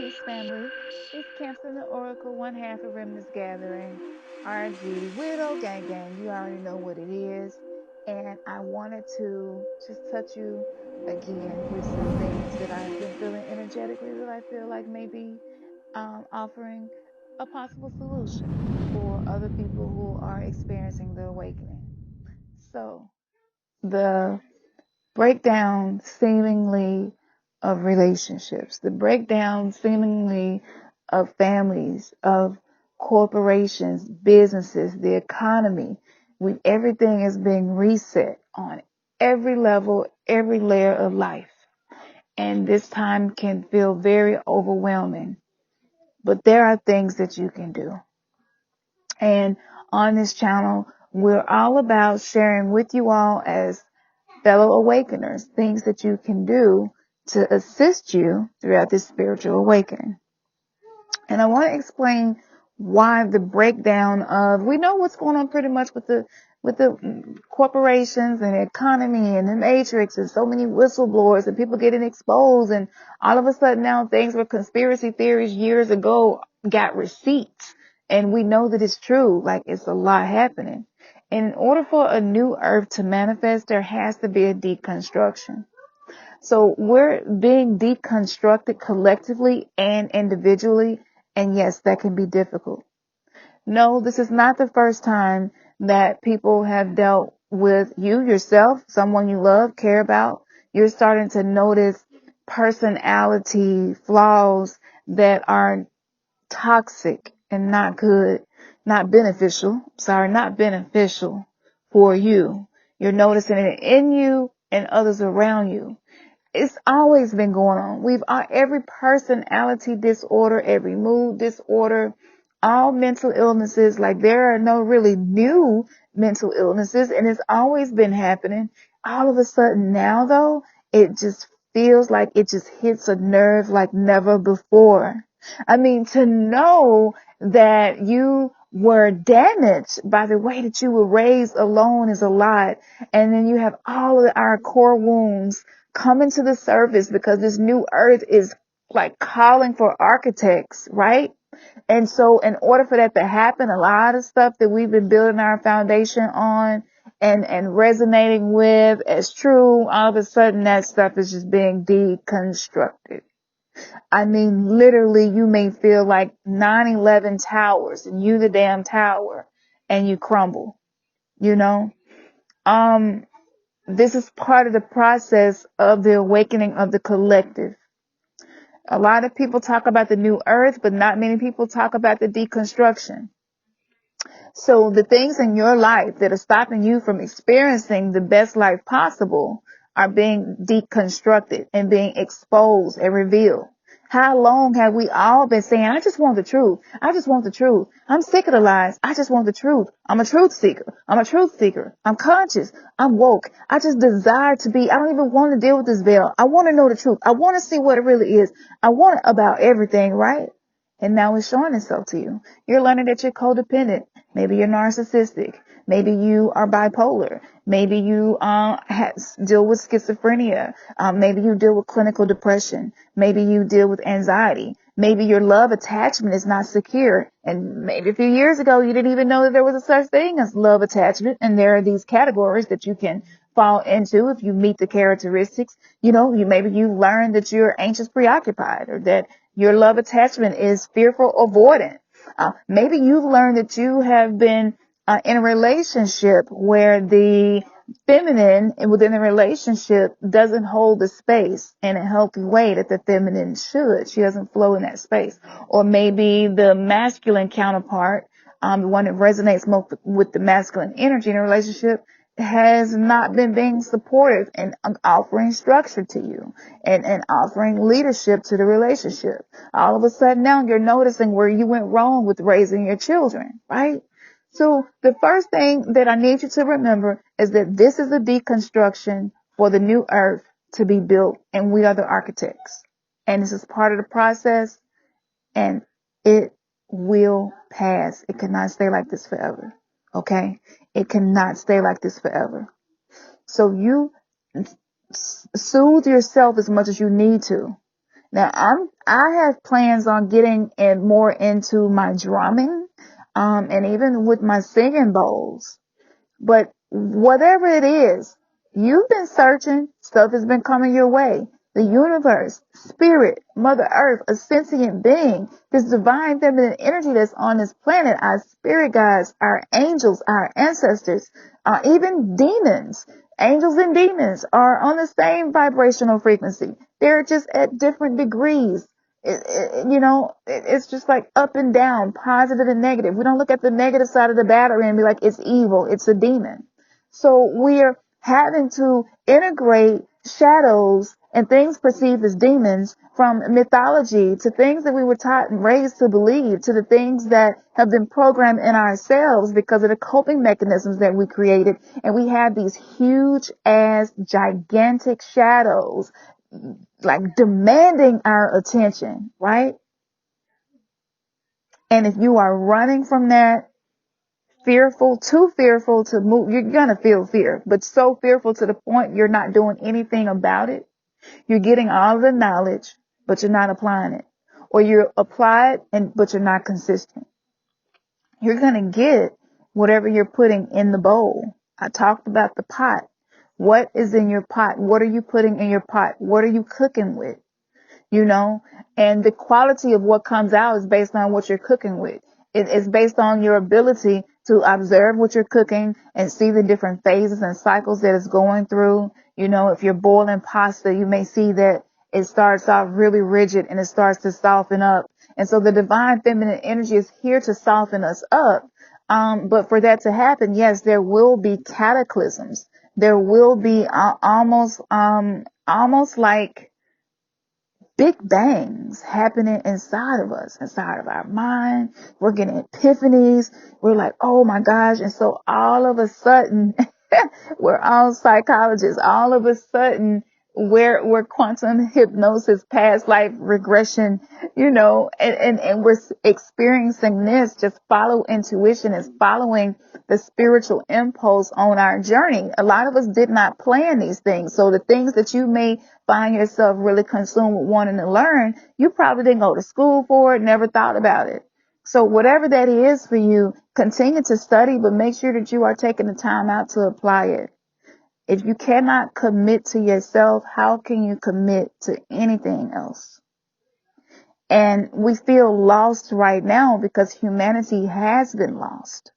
Peace family. It's Khamsin the Oracle, one half of Remnants Gathering, RG, Widow Gang Gang. You already know what it is. And I wanted to just touch you again with some things that I've been feeling energetically that I feel like maybe offering a possible solution for other people who are experiencing the awakening. So, the breakdown seemingly of relationships, the breakdown seemingly of families, of corporations, businesses, the economy. Everything is being reset on every level, every layer of life. And this time can feel very overwhelming. But there are things that you can do. And on this channel, we're all about sharing with you all as fellow awakeners, things that you can do to assist you throughout this spiritual awakening. And I want to explain why the breakdown of, we know what's going on pretty much with the corporations and the economy and the matrix and so many whistleblowers and people getting exposed, and all of a sudden now things were conspiracy theories years ago got receipts, and we know that it's true. Like, it's a lot happening. And in order for a new earth to manifest, there has to be a deconstruction. So we're being deconstructed collectively and individually. And yes, that can be difficult. No, this is not the first time that people have dealt with you yourself, someone you love, care about. You're starting to notice personality flaws that are toxic and not good, not beneficial for you. You're noticing it in you and others around you. It's always been going on. Every personality disorder, every mood disorder, all mental illnesses, like there are no really new mental illnesses, and it's always been happening. All of a sudden now though, it just feels like it just hits a nerve like never before. I mean, to know that you were damaged by the way that you were raised alone is a lot. And then you have all of our core wounds coming to the surface because this new earth is like calling for architects, right? And so in order for that to happen, a lot of stuff that we've been building our foundation on and resonating with as true, all of a sudden that stuff is just being deconstructed. I mean, literally, you may feel like 9/11 towers and you the damn tower and you crumble, you know? This is part of the process of the awakening of the collective. A lot of people talk about the new earth, but not many people talk about the deconstruction. So the things in your life that are stopping you from experiencing the best life possible are being deconstructed and being exposed and revealed. How long have we all been saying, I just want the truth. I just want the truth. I'm sick of the lies. I just want the truth. I'm a truth seeker. I'm a truth seeker. I'm conscious. I'm woke. I just desire to be. I don't even want to deal with this veil. I want to know the truth. I want to see what it really is. I want it about everything, right? And now it's showing itself to you. You're learning that you're codependent. Maybe you're narcissistic. Maybe you are bipolar. Maybe you deal with schizophrenia. Maybe you deal with clinical depression. Maybe you deal with anxiety. Maybe your love attachment is not secure. And maybe a few years ago, you didn't even know that there was a such thing as love attachment. And there are these categories that you can fall into if you meet the characteristics. You know, maybe you learned that you're anxious preoccupied, or that your love attachment is fearful avoidant. Maybe you've learned that you have been in a relationship where the feminine within the relationship doesn't hold the space in a healthy way that the feminine should. She doesn't flow in that space. Or maybe the masculine counterpart, the one that resonates most with the masculine energy in a relationship, has not been being supportive and offering structure to you and offering leadership to the relationship. All of a sudden now you're noticing where you went wrong with raising your children, right? So the first thing that I need you to remember is that this is a deconstruction for the new earth to be built, and we are the architects. And this is part of the process, and it will pass. It cannot stay like this forever. Okay? It cannot stay like this forever. So you soothe yourself as much as you need to. Now I have plans on getting more into my drumming, and even with my singing bowls. But whatever it is, you've been searching, stuff has been coming your way. The universe, spirit, Mother Earth, a sentient being, this divine feminine energy that's on this planet, our spirit guides, our angels, our ancestors, even demons. Angels and demons are on the same vibrational frequency. They're just at different degrees. It's just like up and down, positive and negative. We don't look at the negative side of the battery and be like, it's evil, it's a demon. So we're having to integrate shadows and things perceived as demons from mythology to things that we were taught and raised to believe, to the things that have been programmed in ourselves because of the coping mechanisms that we created. And we have these huge ass gigantic shadows like demanding our attention, right? And if you are running from that, too fearful to move, you're gonna feel fear, but so fearful to the point you're not doing anything about it. You're getting all of the knowledge, but you're not applying it. Or you apply it, but you're not consistent. You're gonna get whatever you're putting in the bowl. I talked about the pot. What is in your pot? What are you putting in your pot? What are you cooking with? And the quality of what comes out is based on what you're cooking with. It's based on your ability to observe what you're cooking and see the different phases and cycles that it's going through. If you're boiling pasta, you may see that it starts off really rigid and it starts to soften up. And so the divine feminine energy is here to soften us up. But for that to happen, yes, there will be cataclysms. There will be almost like big bangs happening inside of us, inside of our mind. We're getting epiphanies. We're like, oh my gosh. And so all of a sudden, we're all psychologists. All of a sudden, we're quantum hypnosis, past life regression, and we're experiencing this. Just follow intuition, is following the spiritual impulse on our journey. A lot of us did not plan these things. So the things that you may find yourself really consumed with wanting to learn, you probably didn't go to school for it, never thought about it. So whatever that is for you, continue to study, but make sure that you are taking the time out to apply it. If you cannot commit to yourself, how can you commit to anything else? And we feel lost right now because humanity has been lost.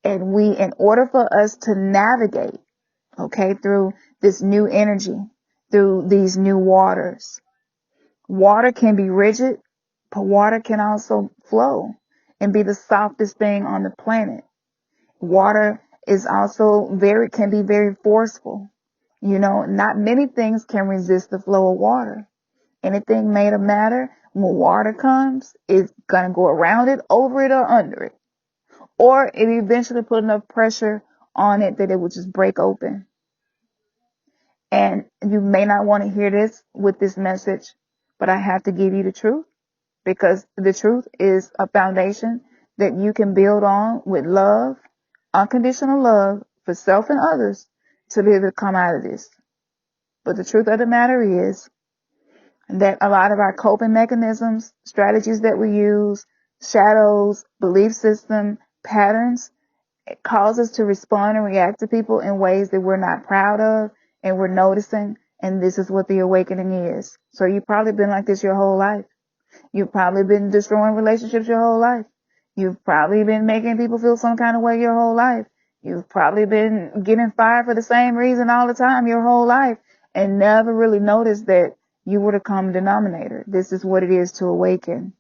And in order for us to navigate, through this new energy, through these new waters, water can be rigid, but water can also flow and be the softest thing on the planet. Water is also can be very forceful. Not many things can resist the flow of water. Anything made of matter, when water comes, it's going to go around it, over it, or under it. Or it eventually put enough pressure on it that it will just break open. And you may not want to hear this with this message, but I have to give you the truth, because the truth is a foundation that you can build on with love, unconditional love for self and others, to be able to come out of this. But the truth of the matter is that a lot of our coping mechanisms, strategies that we use, shadows, belief system, patterns, it cause us to respond and react to people in ways that we're not proud of and we're noticing. And this is what the awakening is. So you've probably been like this your whole life. You've probably been destroying relationships your whole life. You've probably been making people feel some kind of way your whole life. You've probably been getting fired for the same reason all the time your whole life and never really noticed that you were the common denominator. This is what it is to awaken.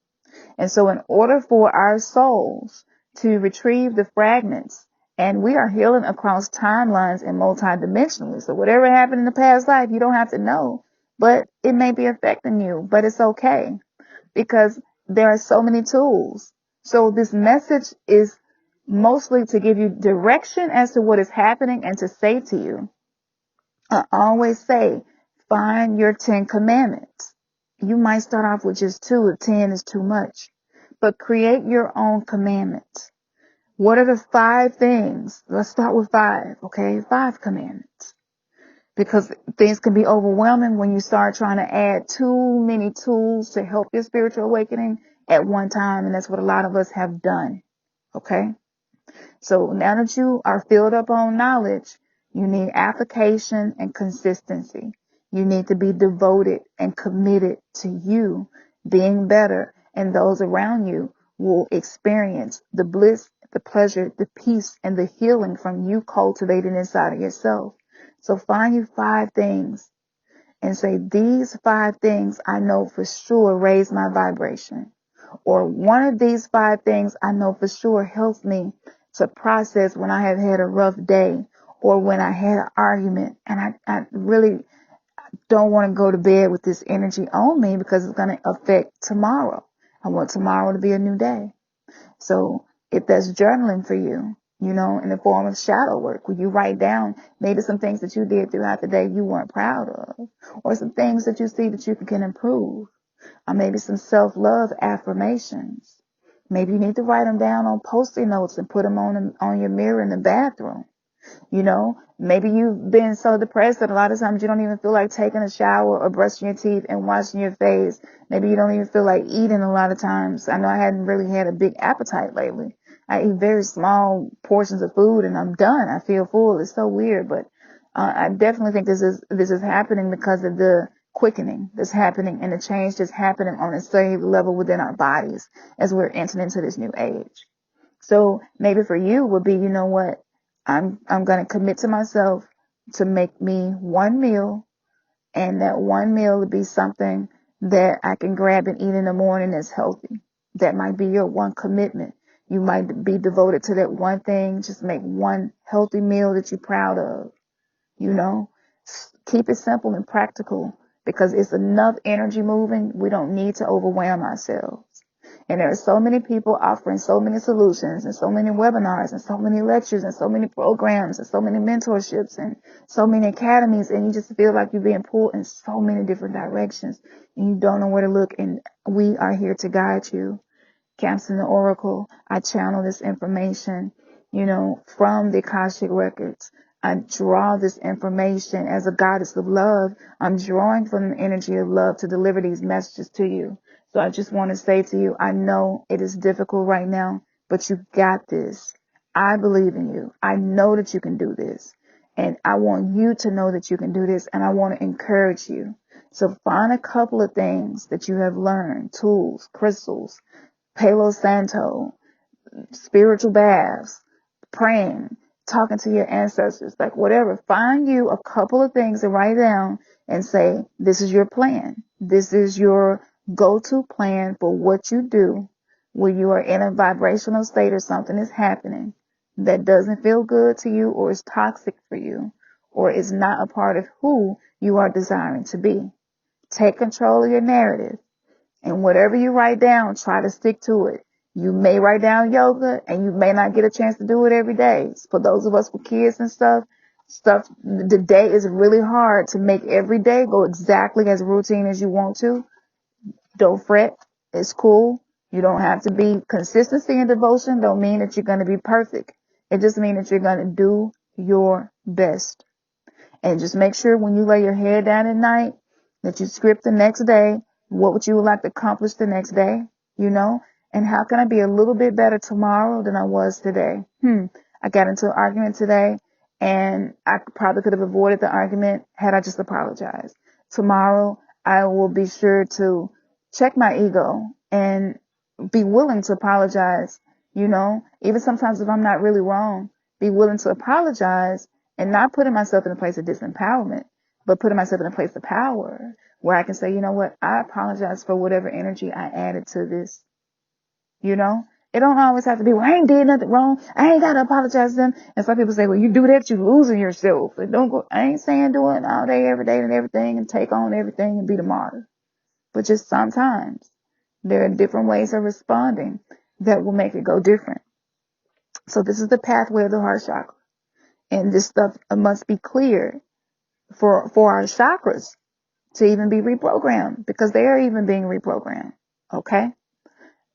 And so in order for our souls to retrieve the fragments, and we are healing across timelines and multidimensionally. So whatever happened in the past life, you don't have to know, but it may be affecting you, but it's okay because there are so many tools. So this message is mostly to give you direction as to what is happening and to say to you. I always say, find your 10 commandments. You might start off with just 2 if 10 is too much, but create your own commandments. What are the 5 things? Let's start with 5, okay? 5 commandments. because things can be overwhelming when you start trying to add too many tools to help your spiritual awakening at one time. And that's what a lot of us have done. Okay. So now that you are filled up on knowledge, you need application and consistency. You need to be devoted and committed to you being better, and those around you will experience the bliss, the pleasure, the peace, and the healing from you cultivating inside of yourself. So find you 5 things and say, these 5 things I know for sure raise my vibration. Or one of these 5 things I know for sure helps me to process when I have had a rough day or when I had an argument and I really don't want to go to bed with this energy on me because it's going to affect tomorrow. I want tomorrow to be a new day. So if that's journaling for you, you know, in the form of shadow work, where you write down maybe some things that you did throughout the day you weren't proud of, or some things that you see that you can improve, or maybe some self-love affirmations. Maybe you need to write them down on Post-it notes and put them on your mirror in the bathroom. You know, maybe you've been so depressed that a lot of times you don't even feel like taking a shower or brushing your teeth and washing your face. Maybe you don't even feel like eating a lot of times. I know I hadn't really had a big appetite lately. I eat very small portions of food and I'm done. I feel full. It's so weird, but I definitely think this is happening because of the quickening that's happening and the change that's happening on a cellular level within our bodies as we're entering into this new age. So maybe for you would be, you know what? I'm going to commit to myself to make me one meal, and that one meal would be something that I can grab and eat in the morning that's healthy. That might be your one commitment. You might be devoted to that one thing. Just make one healthy meal that you're proud of. You know, keep it simple and practical because it's enough energy moving. We don't need to overwhelm ourselves. And there are so many people offering so many solutions and so many webinars and so many lectures and so many programs and so many mentorships and so many academies. And you just feel like you're being pulled in so many different directions and you don't know where to look. And we are here to guide you. Khamsin the Oracle, I channel this information, you know, from the akashic records. I draw this information as a goddess of love. I'm drawing from the energy of love to deliver these messages to you. So I just want to say to you, I know it is difficult right now, but you got this. I believe in you. I know that you can do this. And I want you to know that you can do this. And I want to encourage you. So find a couple of things that you have learned, tools, crystals, Palo Santo, spiritual baths, praying, talking to your ancestors, like whatever. Find you a couple of things to write down and say, this is your plan. This is your go-to plan for what you do when you are in a vibrational state or something is happening that doesn't feel good to you or is toxic for you or is not a part of who you are desiring to be. Take control of your narrative. And whatever you write down, try to stick to it. You may write down yoga and you may not get a chance to do it every day. For those of us with kids and stuff, the day is really hard to make every day go exactly as routine as you want to. Don't fret. It's cool. You don't have to be consistency and devotion. Don't mean that you're going to be perfect. It just means that you're going to do your best. And just make sure when you lay your head down at night that you script the next day. What would you like to accomplish the next day? You know? And how can I be a little bit better tomorrow than I was today? I got into an argument today and I probably could have avoided the argument had I just apologized. Tomorrow, I will be sure to check my ego and be willing to apologize. You know, even sometimes if I'm not really wrong, be willing to apologize and not putting myself in a place of disempowerment, but putting myself in a place of power where I can say, you know what, I apologize for whatever energy I added to this. You know, it don't always have to be, well, I ain't did nothing wrong. I ain't got to apologize to them. And some people say, well, you do that, you losing yourself. And don't go, I ain't saying do it all day, every day and everything and take on everything and be the martyr. But just sometimes there are different ways of responding that will make it go different. So this is the pathway of the heart chakra. And this stuff must be clear for our chakras to even be reprogrammed because they are even being reprogrammed. Okay.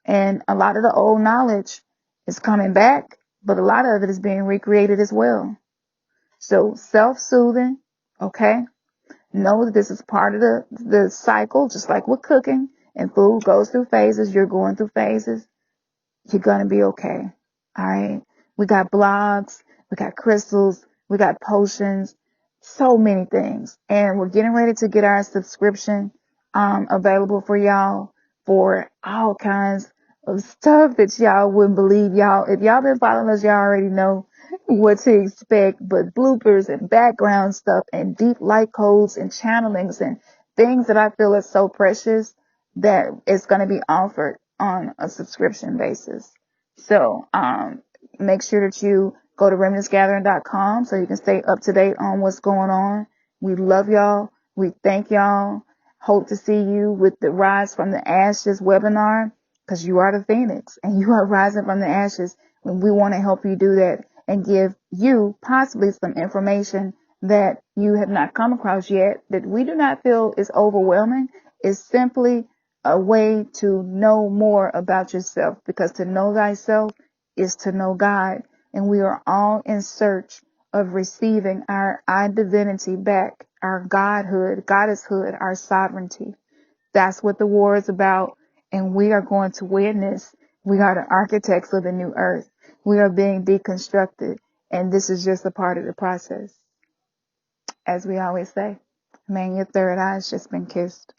And a lot of the old knowledge is coming back, but a lot of it is being recreated as well. So self-soothing, Okay? Know that this is part of the cycle, just like with cooking and food goes through phases. You're going through phases. You're going to be okay. All right. We got blogs. We got crystals. We got potions. So many things. And we're getting ready to get our subscription, available for y'all for all kinds of stuff that y'all wouldn't believe. Y'all, if y'all been following us, y'all already know what to expect, but bloopers and background stuff and deep light codes and channelings and things that I feel is so precious that it's going to be offered on a subscription basis. So, make sure that you go to remnantsgathering.com so you can stay up to date on what's going on. We love y'all. We thank y'all. Hope to see you with the Rise from the Ashes webinar, because you are the Phoenix and you are rising from the ashes. And we want to help you do that and give you possibly some information that you have not come across yet, that we do not feel is overwhelming. It's simply a way to know more about yourself, because to know thyself is to know God. And we are all in search of receiving our divinity back, our godhood, goddesshood, our sovereignty. That's what the war is about. And we are going to win this. We are the architects of the new earth. We are being deconstructed. And this is just a part of the process. As we always say, man, your third eye's just been kissed.